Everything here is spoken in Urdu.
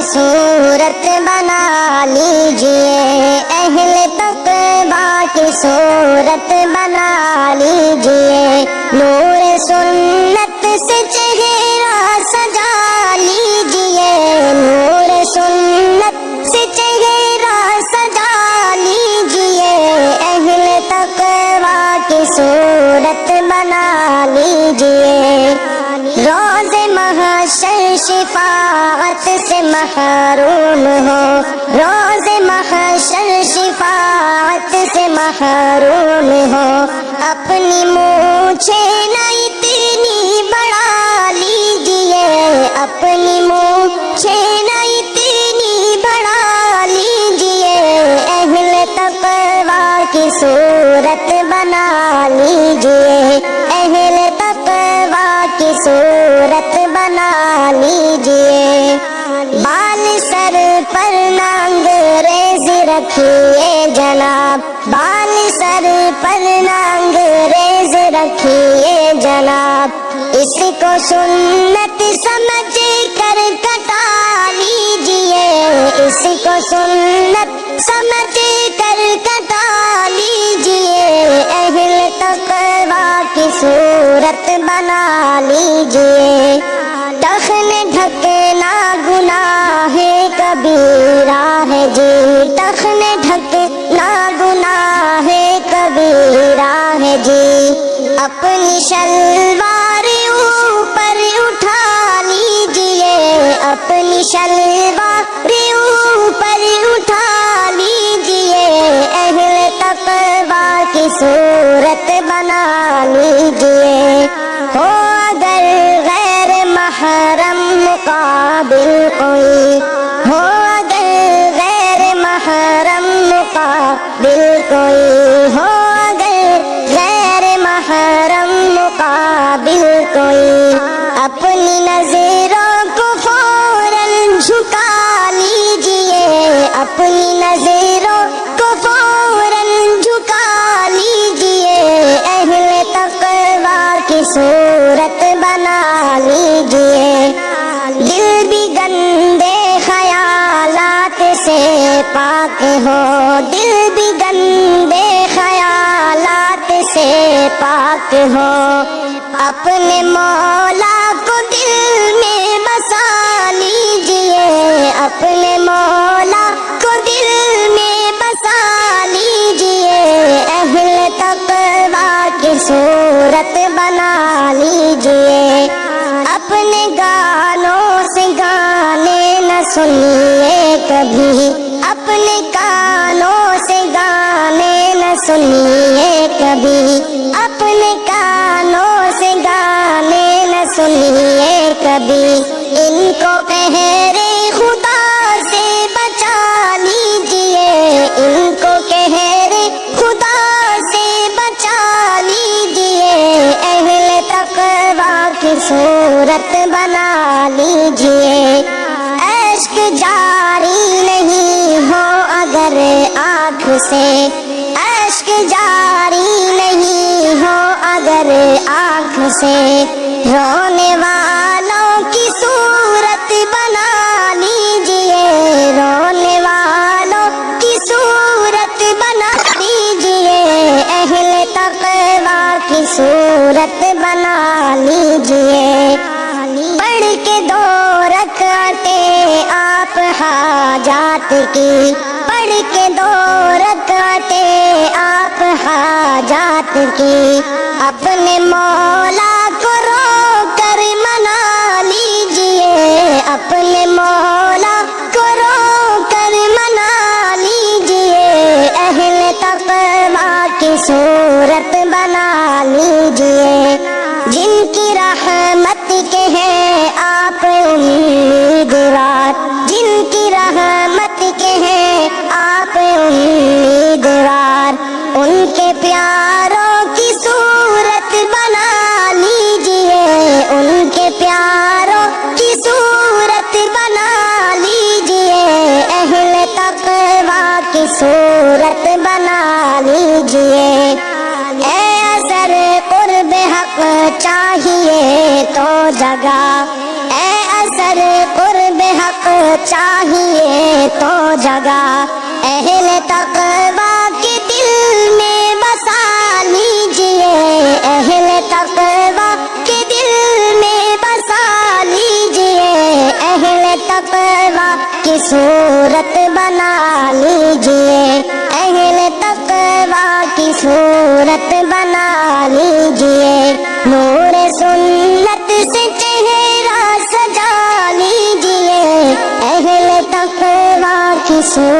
کی صورت بنا لیجئے، اہل تقویٰ کی صورت بنا لیجئے، نور سنت سے چہرہ سجا لیجئے، نور سنت سے چہرہ سجا لیجئے، اہل تقویٰ کی صورت بنا لیجئے، روز محشر شفاعت سے محروم ہو، روز محشر شفاعت سے محروم ہو، اپنی مونچھیں نہ اتنی بڑھا لیجئے، اپنی مونچھیں نہ اتنی بڑھا لیجئے، اہل تقویٰ کی صورت بنا لیجئے، اہل تقویٰ کی صورت بنا لیجئے، بال سر پر نہ انگریز رکھیے جناب، بال سر پر نہ انگریز رکھیے جناب، اس کو سنت سمجھ کر کٹا لیجئے، اس کو سنت سمجھ کر کٹا لیجئے، اہل تقویٰ کی صورت بنا لیجئے، ٹخن ڈھکنا گناہ کبیرہ ہے جی، ٹخن ڈھکنا گناہ کبیرہ ہے جی، اپنی شلوار اوپر اٹھا لیجئے، اپنی شلوار اوپر اٹھا لیجئے، اہل تقویٰ کی صورت بنا لیجئے، ہو اگر غیر محرم مقابل کوئی، ہو اگر غیر محرم مقابل کوئی، ہو اگر غیر محرم مقابل کوئی، اپنی نظروں کو فوراً جھکا لیجئے، اپنی نظروں کو فوراً جھکا لیجئے، اہل تقویٰ کی صورت بنا لیجئے، دل بھی گندے خیالات سے پاک ہو، دل بھی گندے خیالات سے پاک ہو، اپنے مولا کو دل میں بسا لیجئے، اپنے مولا کو دل میں بسا لیجئے، اہل تقویٰ کی صورت بنا لیجئے، اپنے گانوں سے گانے نہ سنیے کبھی، اپنے کانوں سے گانے نہ سنیے کبھی، اپنے کانوں سے گانے نہ سنیے کبھی، ان کو قہر خدا سے بچا لیجئے، ان کو قہر خدا سے بچا لیجئے، اہل تقویٰ کی صورت بنا لیجئے، اشک جاری نہیں ہو اگر آنکھ سے، اشک جاری نہیں ہو اگر آنکھ سے، رونے والوں کی صورت بنا لیجئے، رونے والوں کی صورت بنا لیجئے، اہل تقویٰ کی صورت بنا لیجئے، پڑھ کے 2 رکعتیں آپ حاجات کی، پڑھ کے 2 رکعتیں آپ حاجات کی، اپنے مولا کو رو کر منا لیجئے، اپنے مولا کو رو کر منا لیجئے، اہل تقویٰ کی صورت بنا لیجئے، جن کی رحمت کے ہیں آپ امیدوار، جن کی رحمت کے ہیں آپ امیدوار، ان کے پیاروں کی صورت بنا لیجئے، ان کے پیاروں کی صورت بنا لیجئے، اہل تقویٰ کی صورت بنا لیجئے، اے اثر قرب حق چاہیے تو جگہ، اے اثر قرب حق حق چاہیے تو جگہ اہل تقویٰ کے دل میں بسا لیجئے، اہل تقویٰ کے دل میں بسا لیجئے، اہل تقویٰ کی صورت بنا لیجئے، اہل تقویٰ کی صورت بنا لیجئے، نور سنت سے چہرہ سجا لیجئے، اہل تقویٰ کی صورت